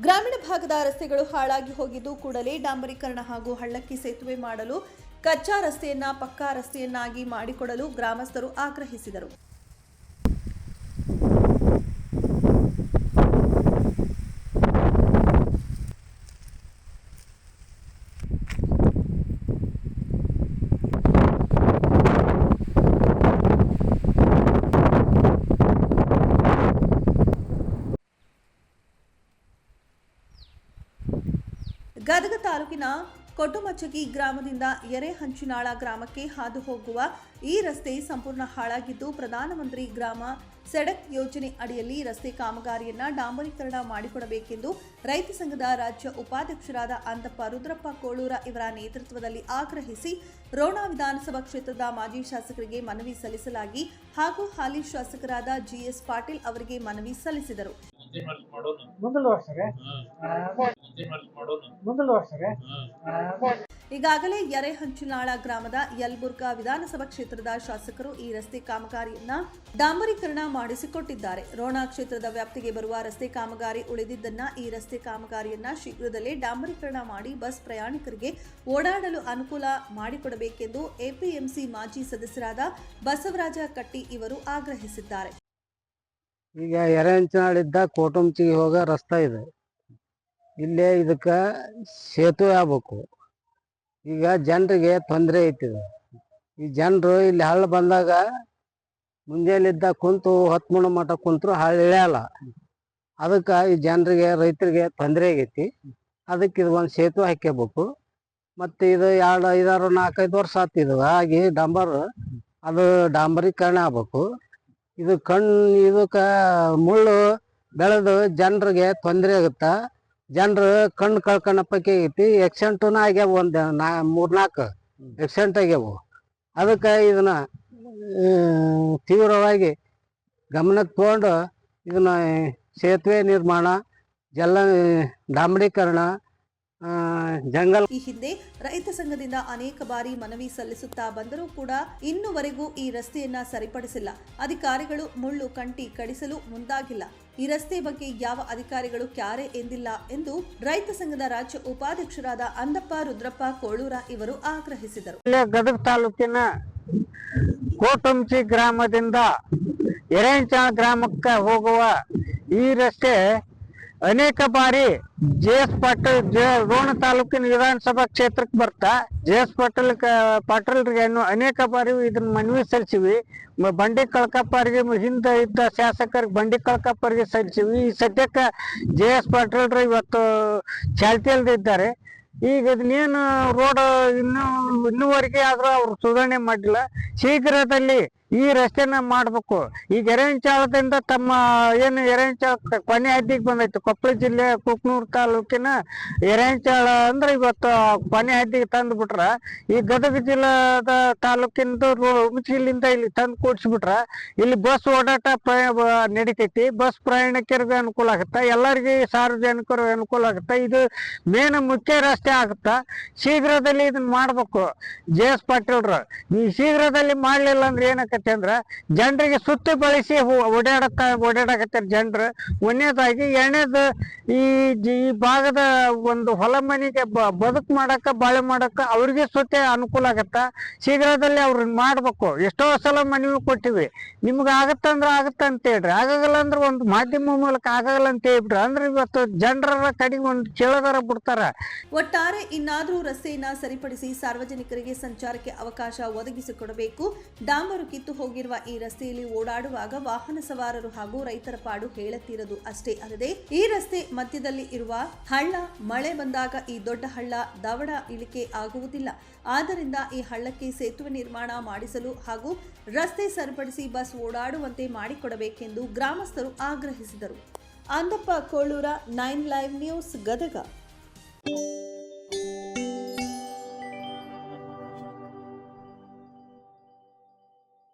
ಗ್ರಾಮೀಣ ಭಾಗದ ರಸ್ತೆಗಳು ಹಾಳಾಗಿ ಹೋಗಿದ್ದು ಕೂಡಲೇ ಡಾಂಬರೀಕರಣ ಹಾಗೂ ಹಳ್ಳಕ್ಕೆ ಸೇತುವೆ ಮಾಡಲು ಕಚ್ಚಾ ರಸ್ತೆಯನ್ನ ಪಕ್ಕಾ ರಸ್ತೆಯನ್ನಾಗಿ ಮಾಡಿಕೊಡಲು ಗ್ರಾಮಸ್ಥರು ಆಗ್ರಹಿಸಿದರು. ಗದಗ ತಾಲೂಕಿನ ಕೊಟುಮಚಗಿ ಗ್ರಾಮದಿಂದ ಎರೆಹಂಚಿನಾಳ ಗ್ರಾಮಕ್ಕೆ ಹಾದು ಹೋಗುವ ಈ ರಸ್ತೆ ಸಂಪೂರ್ಣ ಹಾಳಾಗಿದ್ದು, ಪ್ರಧಾನಮಂತ್ರಿ ಗ್ರಾಮ ಸಡಕ್ ಯೋಜನೆ ಅಡಿಯಲ್ಲಿ ರಸ್ತೆ ಕಾಮಗಾರಿಯನ್ನ ಡಾಂಬರೀಕರಣ ಮಾಡಿಕೊಡಬೇಕೆಂದು ರೈತ ಸಂಘದ ರಾಜ್ಯ ಉಪಾಧ್ಯಕ್ಷರಾದ ಅಂದಪ್ಪ ರುದ್ರಪ್ಪ ಕೋಳೂರ ಇವರ ನೇತೃತ್ವದಲ್ಲಿ ಆಗ್ರಹಿಸಿ ರೋಣ ವಿಧಾನಸಭಾ ಕ್ಷೇತ್ರದ ಮಾಜಿ ಶಾಸಕರಿಗೆ ಮನವಿ ಸಲ್ಲಿಸಲಾಗಿ ಹಾಗೂ ಹಾಲಿ ಶಾಸಕರಾದ ಜಿಎಸ್ ಪಾಟೀಲ್ ಅವರಿಗೆ ಮನವಿ ಸಲ್ಲಿಸಿದರು. ಈಗಾಗಲೇ ಎರೆಹಂಚಿನಾಳ ಗ್ರಾಮದ ಯಲಬುರ್ಗಾ ವಿಧಾನಸಭಾ ಕ್ಷೇತ್ರದ ಶಾಸಕರು ಈ ರಸ್ತೆ ಕಾಮಗಾರಿಯನ್ನ ಡಾಂಬರೀಕರಣ ಮಾಡಿಸಿಕೊಟ್ಟಿದ್ದಾರೆ. ರೋಣ ಕ್ಷೇತ್ರದ ವ್ಯಾಪ್ತಿಗೆ ಬರುವ ರಸ್ತೆ ಕಾಮಗಾರಿ ಉಳಿದಿದ್ದನ್ನ ಈ ರಸ್ತೆ ಕಾಮಗಾರಿಯನ್ನ ಶೀಘ್ರದಲ್ಲೇ ಡಾಂಬರೀಕರಣ ಮಾಡಿ ಬಸ್ ಪ್ರಯಾಣಿಕರಿಗೆ ಓಡಾಡಲು ಅನುಕೂಲ ಮಾಡಿಕೊಡಬೇಕೆಂದು ಎಪಿಎಂಸಿ ಮಾಜಿ ಸದಸ್ಯರಾದ ಬಸವರಾಜ ಕಟ್ಟಿ ಇವರು ಆಗ್ರಹಿಸಿದ್ದಾರೆ. ಈಗ ಎರೆಹಂಚಿನಾಳಿದ್ದ ಕೋಟುಂಚಿಗೆ ಹೋಗೋ ರಸ್ತೆ ಇದೆ. ಇಲ್ಲೇ ಇದಕ್ಕೆ ಸೇತುವೆ ಆಗ್ಬೇಕು. ಈಗ ಜನರಿಗೆ ತೊಂದರೆ ಐತಿದೆ. ಈ ಜನರು ಇಲ್ಲಿ ಹಳ್ಳ ಬಂದಾಗ ಮುಂಜಾನೆಲಿದ್ದ ಕುಂತು 10 ಮುಣ ಮಠ ಕುಂತರು ಹಳ್ಳ ಇಳಿಯಲ್ಲ. ಅದಕ್ಕೆ ಈ ಜನರಿಗೆ ರೈತರಿಗೆ ತೊಂದರೆ ಆಗೈತಿ. ಅದಕ್ಕೆ ಇದು ಒಂದು ಸೇತುವೆ ಹಾಕ್ಯಬೇಕು. ಮತ್ತು ಇದು 2, 5, 4, 5 ವರ್ಷ ಆತಿದ್ವು ಆಗಿ ಅದು ಡಾಂಬರೀಕರಣ ಆಗ್ಬೇಕು. ಇದಕ್ಕೆ ಮುಳ್ಳು ಬೆಳೆದು ಜನರಿಗೆ ತೊಂದರೆ ಆಗುತ್ತಾ. ಜನರು ಕಣ್ಣು ಕಳ್ಕೊಂಡ ಪೈಕಿ ಆಗೈತಿ. ಆಕ್ಸಿಡೆಂಟುನ ಆಗ್ಯಾವ, ಒಂದು 3-4 ಆಕ್ಸಿಡೆಂಟ್ ಆಗ್ಯಾವು. ಅದಕ್ಕೆ ಇದನ್ನ ತೀವ್ರವಾಗಿ ಗಮನಕ್ಕೆ ತಗೊಂಡು ಇದನ್ನ ಸೇತುವೆ ನಿರ್ಮಾಣ, ಡಾಂಬರೀಕರಣ, ಈ ಹಿಂದೆ ರೈತ ಸಂಘದಿಂದ ಅನೇಕ ಬಾರಿ ಮನವಿ ಸಲ್ಲಿಸುತ್ತಾ ಬಂದರೂ ಕೂಡ ಇನ್ನುವರೆಗೂ ಈ ರಸ್ತೆಯನ್ನ ಸರಿಪಡಿಸಿಲ್ಲ. ಅಧಿಕಾರಿಗಳು ಮುಳ್ಳು ಕಂಟಿ ಕಡಿಸಲು ಮುಂದಾಗಿಲ್ಲ. ಈ ರಸ್ತೆ ಬಗ್ಗೆ ಯಾವ ಅಧಿಕಾರಿಗಳು ಕ್ಯಾರೆ ಎಂದಿಲ್ಲ ಎಂದು ರೈತ ಸಂಘದ ರಾಜ್ಯ ಉಪಾಧ್ಯಕ್ಷರಾದ ಅಂದಪ್ಪ ರುದ್ರಪ್ಪ ಕೋಳೂರ ಇವರು ಆಗ್ರಹಿಸಿದರು. ಗದಗ ತಾಲೂಕಿನ ಕೋಟುಂಚಿ ಗ್ರಾಮದಿಂದ ಎರೆಹಂಚಿನಾಳ ಗ್ರಾಮಕ್ಕೆ ಹೋಗುವ ಈ ರಸ್ತೆ ಅನೇಕ ಬಾರಿ ಜೆ.ಎಸ್. ಪಾಟೀಲ್ ರೋಣ ತಾಲೂಕಿನ ವಿಧಾನಸಭಾ ಕ್ಷೇತ್ರಕ್ಕೆ ಬರ್ತಾ ಜೆ.ಎಸ್. ಪಾಟೀಲ್ರಿಗೆ ಅನೇಕ ಬಾರಿ ಇದನ್ನ ಮನವಿ ಸಲ್ಲಿಸಿವಿ. ಬಂಡಿ ಕಳಕಪ್ಪರಿಗೆ ಹಿಂದೆ ಇದ್ದ ಶಾಸಕರಿಗೆ ಬಂಡಿ ಕಳಕಪ್ಪರಿಗೆ ಸಲ್ಲಿಸಿವಿ. ಈ ಸದ್ಯಕ್ಕೆ ಜೆ.ಎಸ್. ಪಾಟೀಲ್ರು ಇವತ್ತು ಚಾಲ್ತಿಯಲ್ದೇ ಇದ್ದಾರೆ. ಈಗ ಇದನ್ನೇನು ರೋಡ್ ಇನ್ನೂವರೆಗೆ ಆದ್ರೂ ಅವ್ರು ಸುಧಾರಣೆ ಮಾಡಿಲ್ಲ. ಶೀಘ್ರದಲ್ಲಿ ಈ ರಸ್ತೆನ ಮಾಡ್ಬೇಕು. ಈಗ ಎರೆಹಂಚಾಳದಿಂದ ತಮ್ಮ ಏನು ಎರೆಹಂಚಾಳ ಕೊನೆ ಹದ್ದಿಗೆ ಬಂದೈತಿ. ಕೊಪ್ಪಳ ಜಿಲ್ಲೆ ಕುಕ್ನೂರು ತಾಲೂಕಿನ ಎರೆಹಂಚಾಳ ಅಂದ್ರೆ ಇವತ್ತು ಕೊನೆ ಹದ್ದಿಗೆ ತಂದು ಬಿಟ್ರ. ಈ ಗದಗ ಜಿಲ್ಲಾದ ತಾಲೂಕಿನ ಹುಣಸಗಿಲಿಂದ ಇಲ್ಲಿ ತಂದು ಕೂಡಿಸ್ಬಿಟ್ರ ಇಲ್ಲಿ ಬಸ್ ಓಡಾಟ ನಡಿತೈತಿ. ಬಸ್ ಪ್ರಯಾಣಿಕರಿಗೆ ಅನುಕೂಲ ಆಗುತ್ತಾ, ಎಲ್ಲರಿಗೆ ಸಾರ್ವಜನಿಕರು ಅನುಕೂಲ ಆಗುತ್ತಾ. ಇದು ಮೇನ್ ಮುಖ್ಯ ರಸ್ತೆ ಆಗುತ್ತಾ. ಶೀಘ್ರದಲ್ಲಿ ಇದನ್ನ ಮಾಡ್ಬೇಕು ಜೆ.ಎಸ್. ಪಾಟೀಲ್ರು. ಈ ಶೀಘ್ರದಲ್ಲಿ ಮಾಡ್ಲಿಲ್ಲ ಅಂದ್ರೆ ಏನಕ್ಕೆ ಅಂದ್ರ ಜನರಿಗೆ ಸುತ್ತಿ ಬಳಸಿ ಓಡಾಡಕತ್ತಾರ ಜನರು. ಒಂದನೇದಾಗಿ, ಎರಡನೇದು ಈ ಭಾಗದ ಒಂದು ಹೊಲ ಮನೆಗೆ ಬದುಕು ಮಾಡಕ್ಕ ಬಾಳೆ ಮಾಡಕ್ಕ ಅವ್ರಿಗೆ ಸುತ್ತೆ ಅನುಕೂಲ ಆಗತ್ತ. ಶೀಘ್ರದಲ್ಲಿ ಅವ್ರನ್ನ ಮಾಡ್ಬೇಕು. ಎಷ್ಟೋ ಸಲ ಮನವಿ ಕೊಟ್ಟಿವಿ, ನಿಮ್ಗೆ ಆಗತ್ತಂದ್ರ ಆಗತ್ತ ಅಂತ ಹೇಳ್ರಿ. ಆಗಲ್ಲ ಅಂದ್ರೆ ಒಂದು ಮಾಧ್ಯಮ ಮೂಲಕ ಆಗಲ್ಲ ಅಂತ ಹೇಳ್ಬಿಟ್ರಿ ಅಂದ್ರೆ ಇವತ್ತು ಜನರ ಕಡೆಗೆ ಒಂದು ಕೇಳೋದರ ಬಿಡ್ತಾರ. ಒಟ್ಟಾರೆ ಇನ್ನಾದ್ರೂ ರಸ್ತೆಯನ್ನ ಸರಿಪಡಿಸಿ ಸಾರ್ವಜನಿಕರಿಗೆ ಸಂಚಾರಕ್ಕೆ ಅವಕಾಶ ಒದಗಿಸಿಕೊಡಬೇಕು. ಡಾಂಬರು ಕಿತ್ತು ಹೋಗಿರುವ ಈ ರಸ್ತೆಯಲ್ಲಿ ಓಡಾಡುವಾಗ ವಾಹನ ಸವಾರರು ಹಾಗೂ ರೈತರ ಪಾಡು ಹೇಳತ್ತಿರದು ಅಷ್ಟೇ ಅಲ್ಲದೆ ಈ ರಸ್ತೆ ಮಧ್ಯದಲ್ಲಿ ಇರುವ ಹಳ್ಳ ಮಳೆ ಬಂದಾಗ ಈ ದೊಡ್ಡ ಹಳ್ಳ ದವಡ ಇಳಿಕೆ ಆಗುವುದಿಲ್ಲ. ಆದ್ದರಿಂದ ಈ ಹಳ್ಳಕ್ಕೆ ಸೇತುವೆ ನಿರ್ಮಾಣ ಮಾಡಿಸಲು ಹಾಗೂ ರಸ್ತೆ ಸರಿಪಡಿಸಿ ಬಸ್ ಓಡಾಡುವಂತೆ ಮಾಡಿಕೊಡಬೇಕೆಂದು ಗ್ರಾಮಸ್ಥರು ಆಗ್ರಹಿಸಿದರು. Andappa Kolur, 9 live news, Gadag.